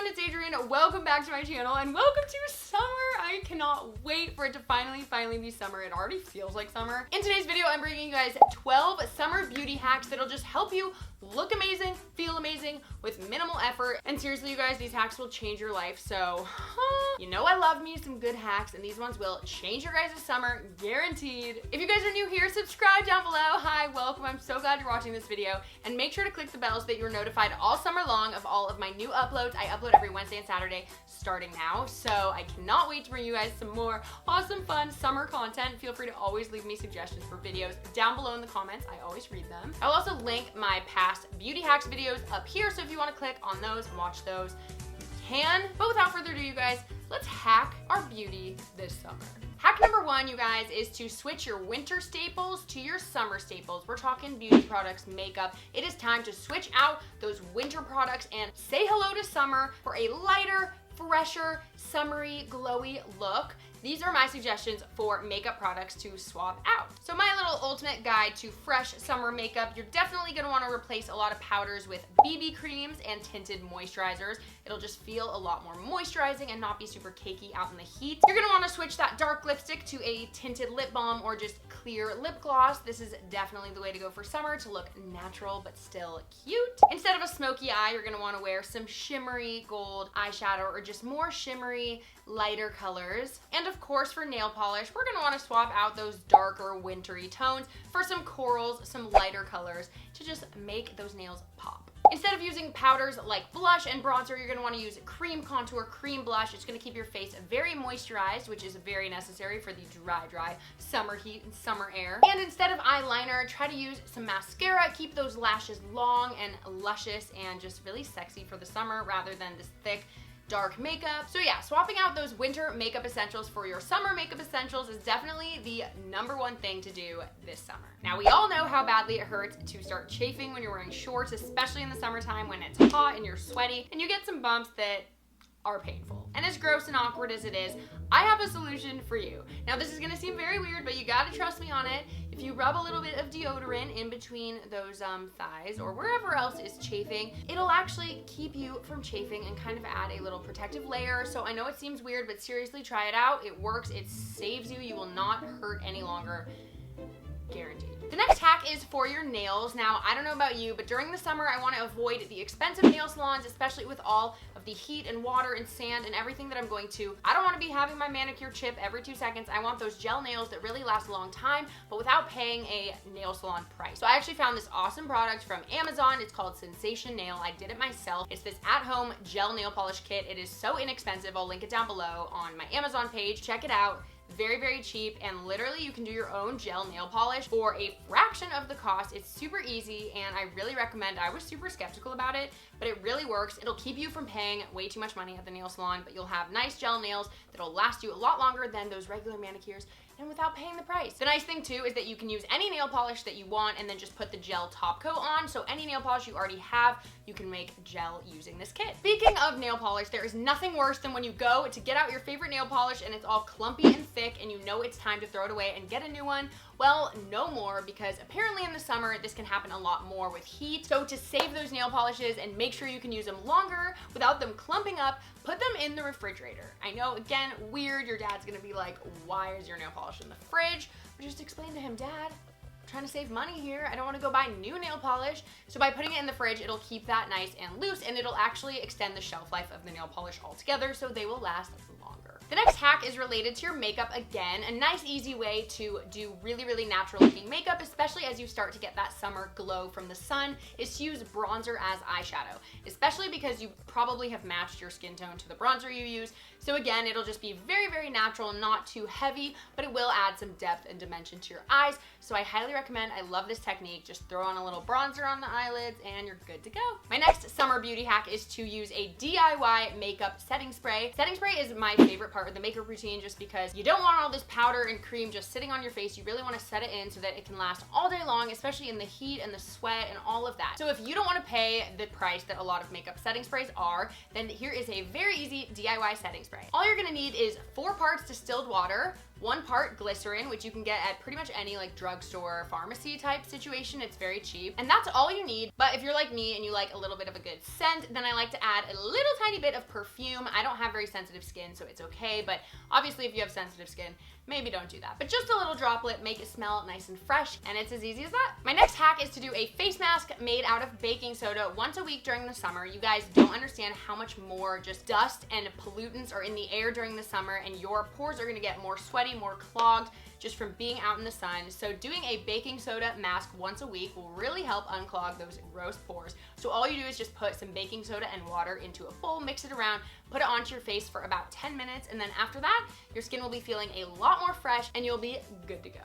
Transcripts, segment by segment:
everyone, it's Adrienne. Welcome back to my channel and welcome to summer. I cannot wait for it to finally be summer. It already feels like summer. In today's video, I'm bringing you guys 12 summer beauty hacks that'll just help you look amazing, feel amazing with minimal effort. And seriously, you guys, these hacks will change your life. So, you know I love me some good hacks, and these ones will change your guys' summer, guaranteed. If you guys are new here, subscribe down below. Hi, welcome. I'm so glad you're watching this video. And make sure to click the bell so that you're notified all summer long of all of my new uploads. I upload every Wednesday and Saturday starting now. So I cannot wait to bring you guys some more awesome, fun summer content. Feel free to always leave me suggestions for videos down below in the comments. I always read them. I'll also link my past beauty hacks videos up here, so if you want to click on those and watch those, you can. But without further ado, you guys, let's hack our beauty this summer. Hack number one, you guys, is to switch your winter staples to your summer staples. We're talking beauty products, makeup. It is time to switch out those winter products and say hello to summer for a lighter, fresher, summery, glowy look. These are my suggestions for makeup products to swap out. So my little ultimate guide to fresh summer makeup, you're definitely gonna wanna replace a lot of powders with BB creams and tinted moisturizers. It'll just feel a lot more moisturizing and not be super cakey out in the heat. You're gonna wanna switch that dark lipstick to a tinted lip balm or just clear lip gloss. This is definitely the way to go for summer to look natural but still cute. Instead of a smoky eye, you're gonna wanna wear some shimmery gold eyeshadow or just more shimmery, lighter colors. And of course, for nail polish, we're gonna wanna swap out those darker wintry tones for some corals, some lighter colors to just make those nails pop. Instead of using powders like blush and bronzer, you're gonna wanna use cream contour, cream blush. It's gonna keep your face very moisturized, which is very necessary for the dry summer heat and summer air. And instead of eyeliner, try to use some mascara. Keep those lashes long and luscious and just really sexy for the summer rather than this thick, dark makeup. So yeah, swapping out those winter makeup essentials for your summer makeup essentials is definitely the #1 thing to do this summer. Now, we all know how badly it hurts to start chafing when you're wearing shorts, especially in the summertime when it's hot and you're sweaty and you get some bumps that are painful. And as gross and awkward as it is, I have a solution for you. Now, this is gonna seem very weird, but you gotta trust me on it. If you rub a little bit of deodorant in between those thighs or wherever else is chafing, it'll actually keep you from chafing and kind of add a little protective layer. So I know it seems weird, but seriously, try it out. It works, it saves you. You will not hurt any longer, guaranteed. The next hack is for your nails. Now, I don't know about you, but during the summer, I want to avoid the expensive nail salons, especially with all of the heat and water and sand and everything that I'm going to. I don't want to be having my manicure chip every 2 seconds. I want those gel nails that really last a long time, but without paying a nail salon price. So I actually found this awesome product from Amazon. It's called Sensationail. I did it myself. It's this at-home gel nail polish kit. It is so inexpensive. I'll link it down below on my Amazon page. Check it out. Very cheap, and literally you can do your own gel nail polish for a fraction of the cost. It's super easy, and I really recommend. I was super skeptical about it, but it really works. It'll keep you from paying way too much money at the nail salon, but you'll have nice gel nails that'll last you a lot longer than those regular manicures, and without paying the price. The nice thing too is that you can use any nail polish that you want and then just put the gel top coat on. So any nail polish you already have, you can make gel using this kit. Speaking of nail polish, there is nothing worse than when you go to get out your favorite nail polish and it's all clumpy and thick and you know it's time to throw it away and get a new one. Well, no more, because apparently in the summer, this can happen a lot more with heat. So to save those nail polishes and make sure you can use them longer without them clumping up, put them in the refrigerator. I know, again, weird. Your dad's gonna be like, why is your nail polish in the fridge? But just explain to him, Dad, I'm trying to save money here. I don't wanna go buy new nail polish. So by putting it in the fridge, it'll keep that nice and loose, and it'll actually extend the shelf life of the nail polish altogether, so they will last longer. The next hack is related to your makeup again. A nice, easy way to do really natural looking makeup, especially as you start to get that summer glow from the sun, is to use bronzer as eyeshadow, especially because you probably have matched your skin tone to the bronzer you use. So again, it'll just be very natural, not too heavy, but it will add some depth and dimension to your eyes. So I highly recommend. I love this technique. Just throw on a little bronzer on the eyelids and you're good to go. My next summer beauty hack is to use a DIY makeup setting spray. Setting spray is my favorite part part of the makeup routine just because you don't want all this powder and cream just sitting on your face. You really want to set it in so that it can last all day long, especially in the heat and the sweat and all of that. So if you don't want to pay the price that a lot of makeup setting sprays are, then here is a very easy DIY setting spray. All you're gonna need is 4 parts distilled water, 1 part glycerin, which you can get at pretty much any like drugstore, pharmacy type situation. It's very cheap. And that's all you need. But if you're like me and you like a little bit of a good scent, then I like to add a little tiny bit of perfume. I don't have very sensitive skin, so it's okay. But obviously if you have sensitive skin, maybe don't do that. But just a little droplet, make it smell nice and fresh, and it's as easy as that. My next hack is to do a face mask made out of baking soda once a week during the summer. You guys don't understand how much more just dust and pollutants are in the air during the summer, and your pores are gonna get more sweaty, more clogged just from being out in the sun. So doing a baking soda mask once a week will really help unclog those gross pores. So all you do is just put some baking soda and water into a bowl, mix it around, put it onto your face for about 10 minutes, and then after that, your skin will be feeling a lot more fresh and you'll be good to go.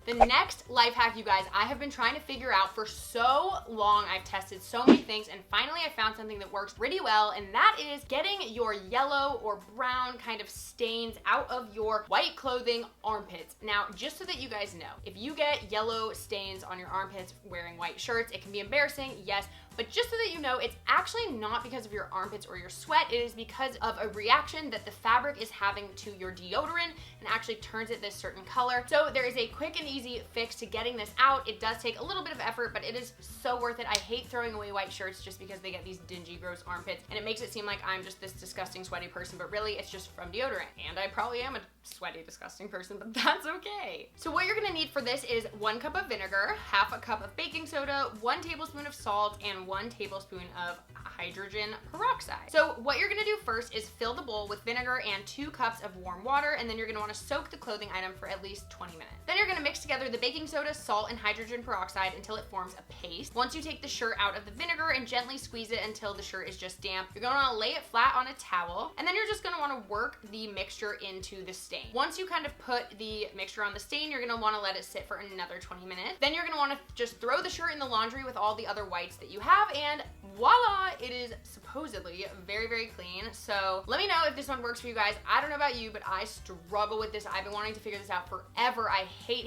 The next life hack, you guys, I have been trying to figure out for so long. I've tested so many things, and finally I found something that works pretty well, and that is getting your yellow or brown kind of stains out of your white clothing armpits. Now, just so that you guys know, if you get yellow stains on your armpits wearing white shirts, it can be embarrassing, yes, but just so that you know, it's actually not because of your armpits or your sweat. It is because of a reaction that the fabric is having to your deodorant and actually turns it this certain color. So there is a quick and easy fix to getting this out. It does take a little bit of effort, but it is so worth it. I hate throwing away white shirts just because they get these dingy, gross armpits, and it makes it seem like I'm just this disgusting, sweaty person, but really it's just from deodorant. And I probably am a sweaty, disgusting person, but that's okay. So what you're gonna need for this is 1 cup of vinegar, half a cup of baking soda, 1 tablespoon of salt, and 1 tablespoon of hydrogen peroxide. So what you're gonna do first is fill the bowl with vinegar and 2 cups of warm water, and then you're gonna wanna soak the clothing item for at least 20 minutes. Then you're gonna mix together the baking soda, salt, and hydrogen peroxide until it forms a paste. Once you take the shirt out of the vinegar and gently squeeze it until the shirt is just damp, you're gonna wanna lay it flat on a towel, and then you're just gonna wanna work the mixture into the stain. Once you kind of put the mixture on the stain, you're gonna wanna let it sit for another 20 minutes. Then you're gonna wanna just throw the shirt in the laundry with all the other whites that you have, and voila, it is supposedly very, very clean. So let me know if this one works for you guys. I don't know about you, but I struggle with this. I've been wanting to figure this out forever. I hate.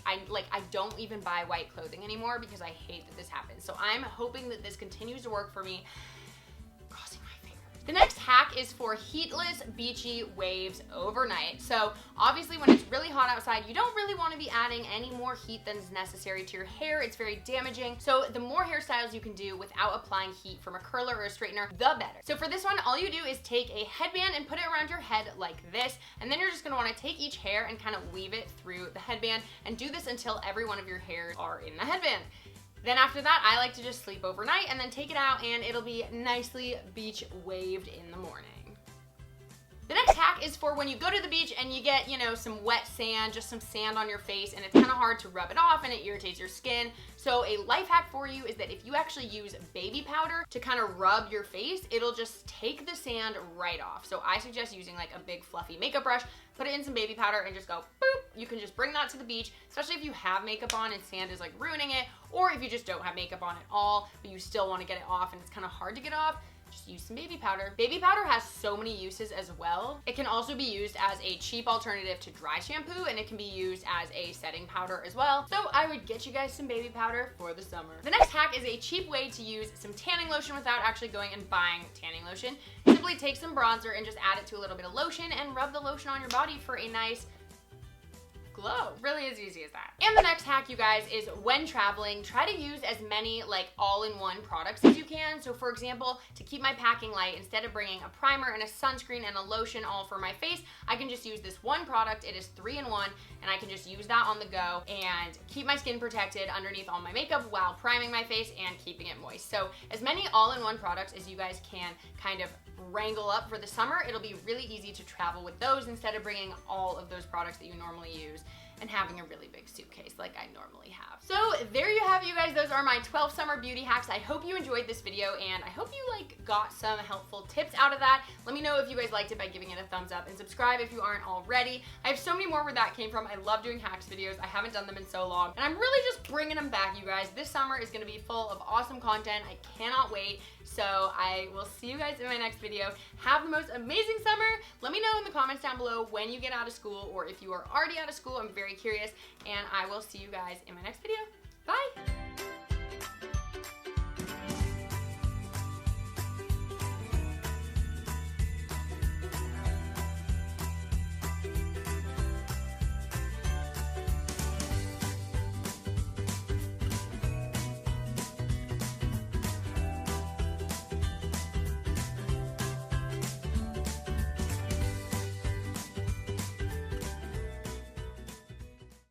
I don't even buy white clothing anymore because I hate that this happens. So I'm hoping that this continues to work for me. Crossing my fingers. The next hack is for heatless, beachy waves overnight. So obviously when it's really hot outside, you don't really want to be adding any more heat than is necessary to your hair. It's very damaging. So the more hairstyles you can do without applying heat from a curler or a straightener, the better. So for this one, all you do is take a headband and put it around your head like this, and then you're just gonna wanna take each hair and kind of weave it through the headband, and do this until every one of your hairs are in the headband. Then after that, I like to just sleep overnight and then take it out, and it'll be nicely beach waved in the morning. The next hack is for when you go to the beach and you get, you know, some wet sand, just some sand on your face, and it's kind of hard to rub it off and it irritates your skin. So a life hack for you is that if you actually use baby powder to kind of rub your face, it'll just take the sand right off. So I suggest using like a big fluffy makeup brush, put it in some baby powder and just go boop. You can just bring that to the beach, especially if you have makeup on and sand is like ruining it, or if you just don't have makeup on at all, but you still want to get it off and it's kind of hard to get off. Just use some baby powder. Baby powder has so many uses as well. It can also be used as a cheap alternative to dry shampoo, and it can be used as a setting powder as well. So I would get you guys some baby powder for the summer. The next hack is a cheap way to use some tanning lotion without actually going and buying tanning lotion. Simply take some bronzer and just add it to a little bit of lotion and rub the lotion on your body for a nice glow. Really as easy as that. And the next hack, you guys, is when traveling, try to use as many like all-in-one products as you can. So for example, to keep my packing light, instead of bringing a primer and a sunscreen and a lotion all for my face, I can just use this one product. It is 3-in-1, and I can just use that on the go and keep my skin protected underneath all my makeup while priming my face and keeping it moist. So as many all-in-one products as you guys can kind of wrangle up for the summer, it'll be really easy to travel with those instead of bringing all of those products that you normally use and having a really big suitcase like I normally have. So there you have it, you guys. Those are my 12 summer beauty hacks. I hope you enjoyed this video, and I hope you like got some helpful tips out of that. Let me know if you guys liked it by giving it a thumbs up, and subscribe if you aren't already. I have so many more where that came from. I love doing hacks videos. I haven't done them in so long, and I'm really just bringing them back, you guys. This summer is gonna be full of awesome content. I cannot wait. So I will see you guys in my next video. Have the most amazing summer. Let me know in the comments down below when you get out of school, or if you are already out of school. I'm very curious, and I will see you guys in my next video. Bye.